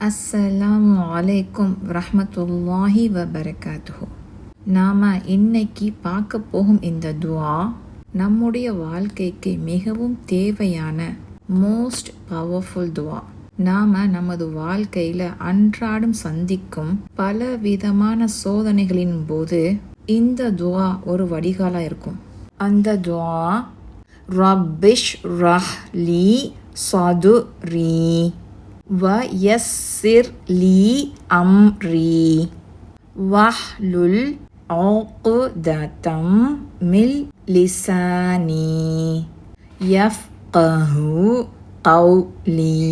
அஸ்ஸலாமு அலைக்கும் வரஹ்மத்துல்லாஹி வபரகாத்துஹு. நாம் இன்னைக்கு பார்க்க போகும் இந்த துஆ நம்முடைய வாழ்க்கைக்கு மிகவும் தேவையான மோஸ்ட் பவர்ஃபுல் துஆ. நாம் நமது வாழ்க்கையில் அன்றாடம் சந்திக்கும் பல விதமான சோதனைகளின் போது இந்த துஆ ஒரு வடிகாலாக இருக்கும். அந்த துஆ ரப்பிஷ் ரஹ்லி சதுரி வயஸ்ஸிர் லீ அம்ரி வஹ்லுல் உக்ததம் மின் லிசானி யஃப்கஹு கௌலி.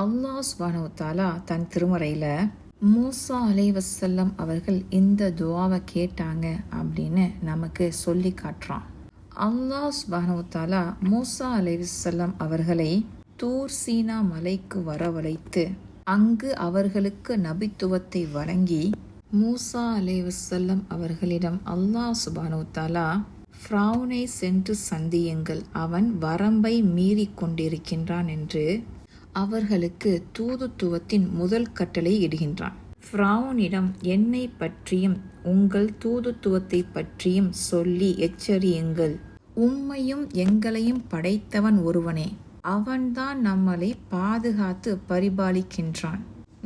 அல்லாஹ் சுப்ஹானஹு வ தஆலா தன் திருமறையில் மூசா அலைஹிஸ்ஸலாம் அவர்கள் இந்த துஆவை கேட்டாங்க அப்படின்னு நமக்கு சொல்லி காட்டுறான். அல்லாஹ் சுப்ஹானஹு வ தஆலா மூசா அலைஹிஸ்ஸலாம் அவர்களை தூர் சீனா மலைக்கு வரவழைத்து அங்கு அவர்களுக்கு நபித்துவத்தை வழங்கி மூசா அலைஹிஸ்ஸலாம் அவர்களிடம் அல்லாஹ் சுப்ஹானஹு வ தஆலா ஃபிரௌனை சென்று சந்தியுங்கள், அவன் வரம்பை மீறி கொண்டிருக்கின்றான் என்று அவர்களுக்கு தூதுத்துவத்தின் முதல் கட்டளை இடுகின்றான். ஃபிரௌனிடம் என்னை பற்றியும் உங்கள் தூதுத்துவத்தை பற்றியும் சொல்லி எச்சரியுங்கள். உம்மையும் எங்களையும் படைத்தவன் ஒருவனே, அவன்தான் நம்மளை பாதுகாத்து பரிபாலிக்கின்றான்.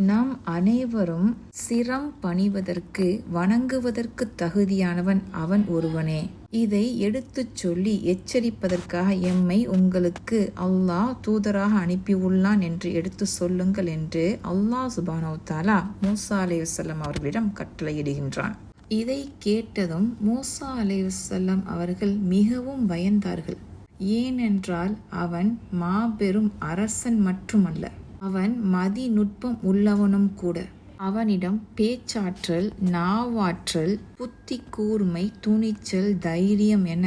நம் அனைவரும் சிரம் பணிவதற்கு வணங்குவதற்கு தகுதியானவன் அவன் ஒருவனே. இதை எடுத்துச் சொல்லி எச்சரிப்பதற்காக எம்மை உங்களுக்கு அல்லாஹ் தூதராக அனுப்பியுள்ளான் என்று எடுத்து சொல்லுங்கள் என்று அல்லாஹ் சுப்ஹானஹு வ தஆலா மூசா அலைஹிஸ்ஸலாம் அவர்களிடம் கட்டளையிடுகின்றான். இதை கேட்டதும் மூசா அலைஹிஸ்ஸலாம் அவர்கள் மிகவும் பயந்தார்கள். ஏனென்றால் அவன் மாபெரும் அரசன் மட்டுமல்ல, அவன் மதிநுட்பம் உள்ளவனும் கூட. அவனிடம் பேச்சாற்றல், நாவாற்றல், புத்தி கூர்மை, துணிச்சல், தைரியம் என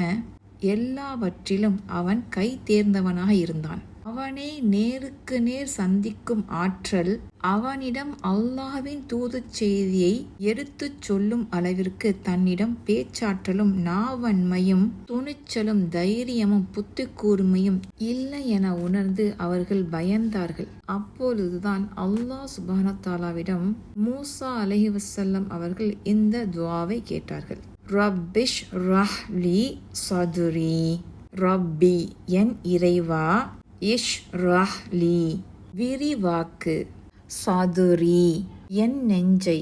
எல்லாவற்றிலும் அவன் கை தேர்ந்தவனாக இருந்தான். அவனை நேருக்கு நேர் சந்திக்கும் ஆற்றல், அவனிடம் அல்லாஹ்வின் தூதுச் செய்தியை எடுத்துச் சொல்லும் அளவிற்கு தன்னிடம் பேச்சாற்றலும் நாவன்மையும் துணிச்சலும் தைரியமும் புத்தி கூர்மையும் இல்லை என உணர்ந்து அவர்கள் பயந்தார்கள். அப்பொழுதுதான் அல்லாஹ் சுப்ஹானஹு வ தஆலாவிடம் மூசா அலைஹிஸ்ஸலாம் அவர்கள் இந்த துஆவை கேட்டார்கள். ரப்பிஷ் ரஹ்லி சதுரி, ரப்பி என் இறைவா, இஷ்ரஹ்லி விரிவாக்கு, சதுரி என் நெஞ்சை,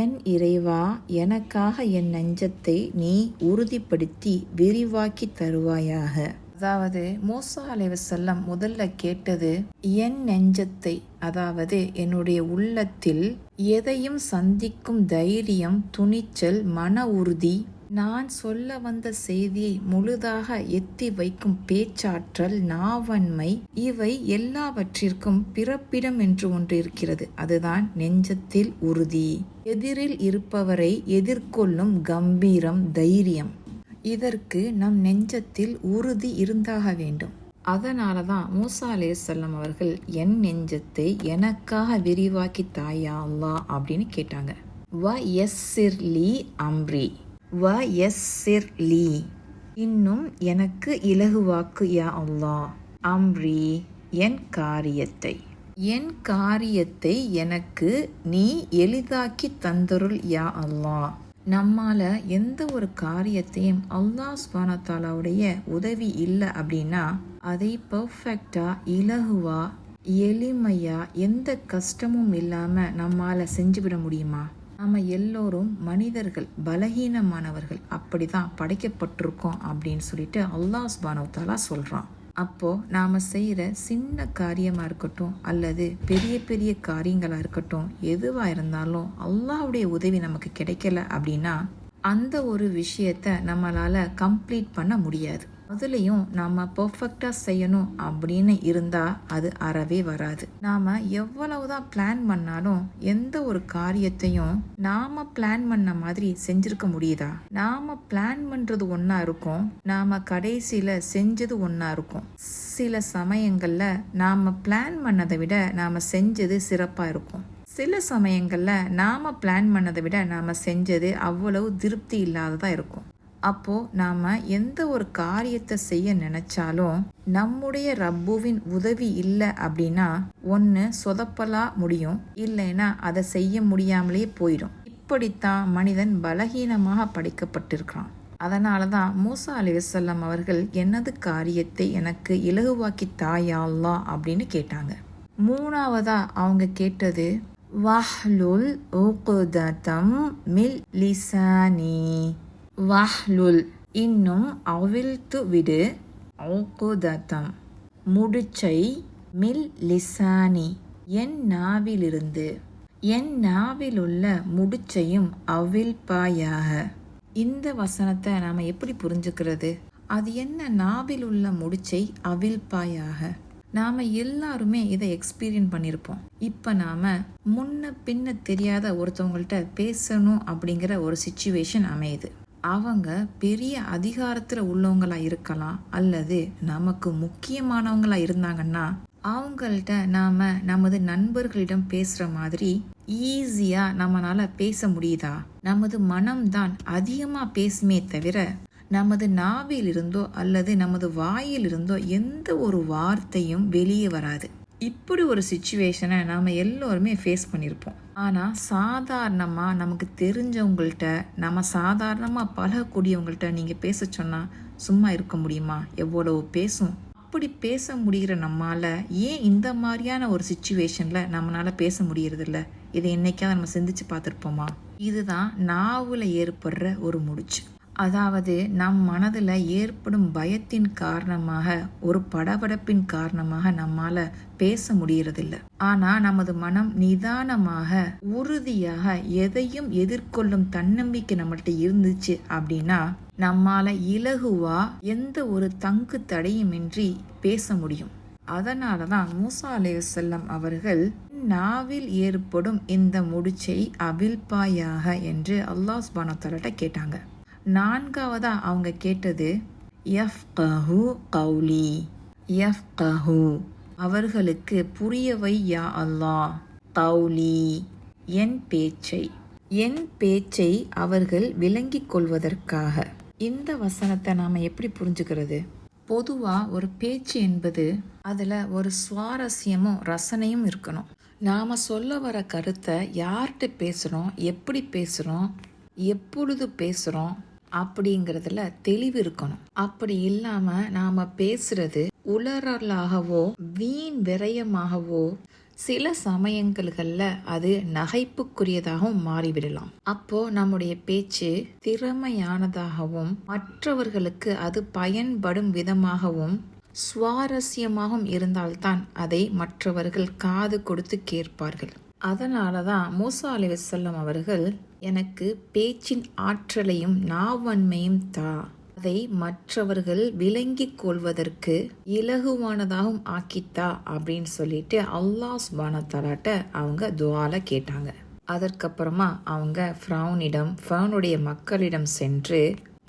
என் இறைவா எனக்காக என் நெஞ்சத்தை நீ உறுதிப்படுத்தி விரிவாக்கி தருவாயாக. அதாவது மூசா அலைஹிஸ்ஸலாம் முதல்ல கேட்டது என் நெஞ்சத்தை, அதாவது என்னுடைய உள்ளத்தில் எதையும் சந்திக்கும் தைரியம், துணிச்சல், மன உறுதி, நான் சொல்ல வந்த செய்தியை முழுதாக எத்தி வைக்கும் பேச்சாற்றல், நாவன்மை, இவை எல்லாவற்றிற்கும் பிறப்பிடம் என்று ஒன்று இருக்கிறது. அதுதான் நெஞ்சத்தில் உறுதி. எதிரில் இருப்பவரை எதிர்கொள்ளும் கம்பீரம், தைரியம். இதற்கு நம் நெஞ்சத்தில் உறுதி இருந்தாக வேண்டும். அதனால தான் மூசா அலைஹிஸ்ஸலாம் அவர்கள் என் நெஞ்சத்தை எனக்காக விரிவாக்கி தாயா அல்லாஹ் அப்படின்னு கேட்டாங்க. வ யஸ்ஸிர் லீ அம்ரி, வ யஸ்ஸிர் லீ இன்னும் எனக்கு இலகுவாக்கு யா அல்லாஹ், அம்ரி என் காரியத்தை, என் காரியத்தை எனக்கு நீ எளிதாக்கி தந்தருள் யா அல்லாஹ். நம்மால எந்த ஒரு காரியத்தையும் அல்லாஹ் சுப்ஹானஹு வ தஆலாவுடைய உதவி இல்லை அப்படின்னா அதை பர்ஃபெக்டா, இலகுவா, எளிமையா, எந்த கஷ்டமும் இல்லாம நம்மால செஞ்சுவிட முடியுமா? நம்ம எல்லோரும் மனிதர்கள், பலகீனமானவர்கள், அப்படிதான் படைக்கப்பட்டிருக்கோம் அப்படின்னு சொல்லிட்டு அல்லாஹ் சுப்ஹானஹு வ தஆலா சொல்றான். அப்போ நாம செய்யற சின்ன காரியமா இருக்கட்டும் அல்லது பெரிய பெரிய காரியங்களா இருக்கட்டும், எதுவா இருந்தாலும் அல்லாஹ்வுடைய உதவி நமக்கு கிடைக்கல அப்படின்னா அந்த ஒரு விஷயத்த நம்மளால கம்ப்ளீட் பண்ண முடியாது. அதுலேயும் நாம பர்ஃபெக்டா செய்யணும் அப்படின்னு இருந்தா அது அறவே வராது. நாம எவ்வளவுதான் பிளான் பண்ணாலும் எந்த ஒரு காரியத்தையும் நாம பிளான் பண்ண மாதிரி செஞ்சிருக்க முடியுதா? நாம பிளான் பண்றது ஒன்னா இருக்கும், நாம கடைசியில செஞ்சது ஒன்னா இருக்கும். சில சமயங்கள்ல நாம பிளான் பண்ணதை விட நாம செஞ்சது சிறப்பா இருக்கும். சில சமயங்கள்ல நாம பிளான் பண்ணதை விட நாம செஞ்சது அவ்வளவு திருப்தி இல்லாததா இருக்கும். அப்போ நாம எந்த ஒரு காரியத்தை செய்ய நினைச்சாலும் நம்முடைய ரப்புவின் உதவி இல்லை அப்படின்னா ஒன்று சொதப்பலா முடியும், இல்லைன்னா அதை செய்ய முடியாமலே போயிடும். இப்படித்தான் மனிதன் பலகீனமாக படைக்கப்பட்டிருக்கிறான். அதனால தான் மூசா அலைஹிஸ்ஸலாம் அவர்கள் எனது காரியத்தை எனக்கு இலகுவாக்கி தாயா அல்லாஹ் அப்படின்னு கேட்டாங்க. மூணாவதா அவங்க கேட்டது வஹ்லுல் உக்ததம் மில் லிசானி. வஹ்லுல் இன்னும் அவிழ்த்து விடு, உக்ததம் முடிச்சை, மில் லிசானி என் நாவிலிருந்து, என் நாவிலுள்ள முடிச்சையும் அவிழ்ப்பாயாக. இந்த வசனத்தை நாம் எப்படி புரிஞ்சுக்கிறது? அது என்ன நாவில் உள்ள முடிச்சை அவிழ்ப்பாயாக? நாம் எல்லாருமே இதை எக்ஸ்பீரியன்ஸ் பண்ணியிருப்போம். இப்போ நாம் முன்ன பின்ன தெரியாத ஒருத்தவங்கள்ட்ட பேசணும் அப்படிங்கிற ஒரு சிச்சுவேஷன் அமையுது. அவங்க பெரிய அதிகாரத்தில் உள்ளவங்களா இருக்கலாம், அல்லது நமக்கு முக்கியமானவங்களா இருந்தாங்கன்னா அவங்கள்ட்ட நாம் நமது நண்பர்களிடம் பேசுகிற மாதிரி ஈஸியாக நம்மளால் பேச முடியுதா? நமது மனம்தான் அதிகமாக பேசுமே தவிர நமது நாவில் இருந்தோ அல்லது நமது வாயில் இருந்தோ எந்த ஒரு வார்த்தையும் வெளியே வராது. இப்படி ஒரு சிச்சுவேஷனை நாம் எல்லோருமே ஃபேஸ் பண்ணியிருப்போம். ஆனால் சாதாரணமாக நமக்கு தெரிஞ்சவங்கள்ட்ட, நம்ம சாதாரணமாக பழகக்கூடியவங்கள்ட்ட நீங்கள் பேச சொன்னால் சும்மா இருக்க முடியுமா? எவ்வளவு பேசும். அப்படி பேச முடிகிற நம்மால் ஏன் இந்த மாதிரியான ஒரு சிச்சுவேஷனில் நம்மளால் பேச முடியறதில்ல? இதை என்னைக்காவது நம்ம சிந்திச்சு பார்த்துருப்போமா? இதுதான் நாவில் ஏற்படுற ஒரு முடிச்சு. அதாவது நம் மனதில் ஏற்படும் பயத்தின் காரணமாக, ஒரு படபடப்பின் காரணமாக நம்மால் பேச முடியறதில்லை. ஆனால் நமது மனம் நிதானமாக உறுதியாக எதையும் எதிர்கொள்ளும் தன்னம்பிக்கை நம்மள்கிட்ட இருந்துச்சு அப்படின்னா நம்மால இலகுவா எந்த ஒரு தங்கு தடையுமின்றி பேச முடியும். அதனால தான் மூசா அலைஹிஸ்ஸலாம் அவர்கள் நாவில் ஏற்படும் இந்த முடிச்சை அவிழ்ப்பாயாக என்று அல்லாஹ் சுப்ஹானஹு வ தஆலா கேட்டாங்க. நான்காவதா அவங்க கேட்டது யஃப்கஹு கௌலி. யஃப்கஹு அவர்களுக்கு புரியவை யா அல்லாஹ், கௌலி என் பேச்சை, என் பேச்சை அவர்கள் விளங்கிக் கொள்வதற்காக. இந்த வசனத்தை நாம் எப்படி புரிஞ்சுக்கிறது? பொதுவாக ஒரு பேச்சு என்பது அதில் ஒரு சுவாரஸ்யமும் ரசனையும் இருக்கணும். நாம் சொல்ல வர கருத்தை யார்கிட்ட பேசுகிறோம், எப்படி பேசுகிறோம், எப்பொழுது பேசுகிறோம் அப்படிங்கிறதுல தெளிவு இருக்கணும். அப்படி இல்லாமல் நாம் பேசுறது உளறலாகவோ வீண் விரயமாகவோ சில சமயங்களில் அது நகைப்புக்குரியதாகவும் மாறிவிடலாம். அப்போ நம்முடைய பேச்சு திறமையானதாகவும் மற்றவர்களுக்கு அது பயன்படும் விதமாகவும் சுவாரஸ்யமாகவும் இருந்தால்தான் அதை மற்றவர்கள் காது கொடுத்து கேட்பார்கள். அதனால தான் மூசா அலைஹிஸ்ஸலாம் அவர்கள் எனக்கு பேச்சின் ஆற்றலையும் நாவன்மையும் தா, அதை மற்றவர்கள் விளங்கிக் கொள்வதற்கு இலகுவானதாகவும் ஆக்கித்தா அப்படின்னு சொல்லிட்டு அல்லாஹ் சுப்ஹானஹு வ தஆலாட்ட அவங்க துஆல கேட்டாங்க. அதற்கப்புறமா அவங்க ஃபிரௌனுடைய மக்களிடம் சென்று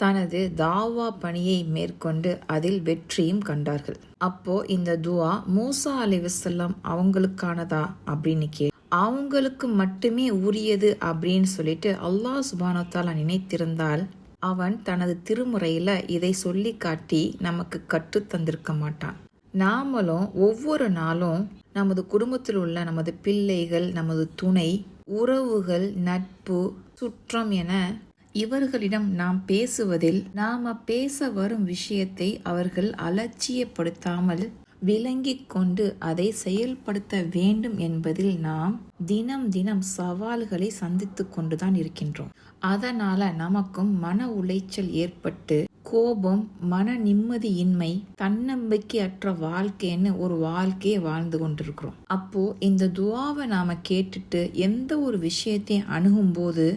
தனது தாவா பணியை மேற்கொண்டு அதில் வெற்றியும் கண்டார்கள். அப்போ இந்த துஆ மூசா அலைஹிஸ்ஸலாம் அவங்களுக்கானதா அப்படின்னு அவங்களுக்கு மட்டுமே உரியது அப்படின்னு சொல்லிட்டு அல்லாஹ் சுப்ஹானஹு வ தஆலா நினைத்திருந்தால் அவன் தனது திருமுறையில இதை சொல்லி காட்டி நமக்கு கற்று தந்திருக்க மாட்டான். நாமளும் ஒவ்வொரு நாளும் நமது குடும்பத்தில் உள்ள நமது பிள்ளைகள், நமது துணை உறவுகள், நட்பு, சுற்றம் என இவர்களிடம் நாம் பேசுவதில் நாம பேச வரும் விஷயத்தை அவர்கள் அலட்சியப்படுத்தாமல் விளங்கிக் கொண்டு அதை செயல்படுத்த வேண்டும் என்பதில் நாம் தினம் தினம் சவால்களை சந்தித்து கொண்டுதான் இருக்கின்றோம். அதனால நமக்கும் மன உளைச்சல் ஏற்பட்டு கோபம், மன நிம்மதியின்மை, தன்னம்பிக்கையற்ற வாழ்க்கைன்னு ஒரு வாழ்க்கையை வாழ்ந்து கொண்டிருக்கிறோம். அப்போ இந்த துஆவை நாம கேட்டுட்டு எந்த ஒரு விஷயத்தையும் அணுகும் போது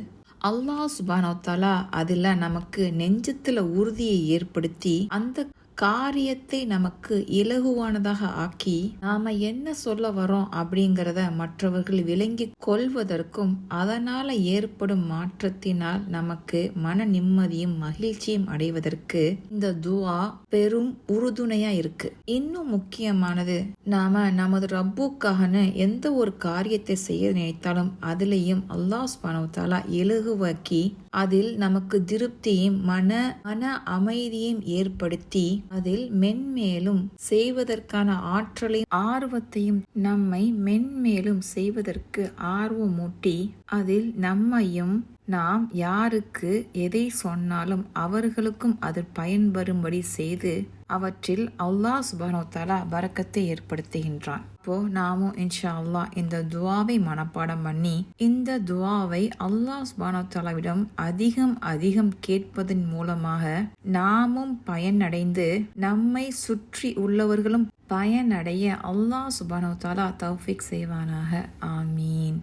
அல்லாஹ் சுப்ஹானஹு வ தஆலா அதில் நமக்கு நெஞ்சத்தில் உறுதியை ஏற்படுத்தி அந்த காரியத்தை நமக்கு இலகுவானதாக ஆக்கி நாம என்ன சொல்ல வரோம் அப்படிங்கிறத மற்றவர்கள் விளங்கி கொள்வதற்கும் அதனால ஏற்படும் மாற்றத்தினால் நமக்கு மன நிம்மதியும் மகிழ்ச்சியும் அடைவதற்கு இந்த துஆ பெரும் உறுதுணையா இருக்கு. இன்னும் முக்கியமானது, நாம நமது ரப்புக்காகனு எந்த ஒரு காரியத்தை செய்ய நினைத்தாலும் அதிலையும் அல்லாஹ் சுப்ஹானஹு வ தஆலா இலகுவாக்கி அதில் நமக்கு திருப்தியும் மன அமைதியையும் ஏற்படுத்தி அதில் மென்மேலும் செய்வதற்கான ஆற்றலையும் ஆர்வத்தையும் நம்மை மென்மேலும் செய்வதற்கு ஆர்வமூட்டி அதில் நம்மையும் நாம் யாருக்கு எதை சொன்னாலும் அவர்களுக்கும் அது பயன்பெறும்படி செய்து அவற்றில் அல்லாஹ் சுப்ஹானஹு வ தஆலா பரக்கத்தை ஏற்படுத்துகின்றான். இப்போ நாமும் இன்ஷா அல்லாஹ் இந்த துஆவை மனப்பாடம் பண்ணி இந்த துஆவை அல்லாஹ் சுப்ஹானஹு வ தஆலாவிடம் அதிகம் கேட்பதன் மூலமாக நாமும் பயனடைந்து நம்மை சுற்றி உள்ளவர்களும் பயனடைய அல்லாஹ் சுப்ஹானஹு வ தஆலா தௌஃபீக் செய்வானாக. ஆமீன்.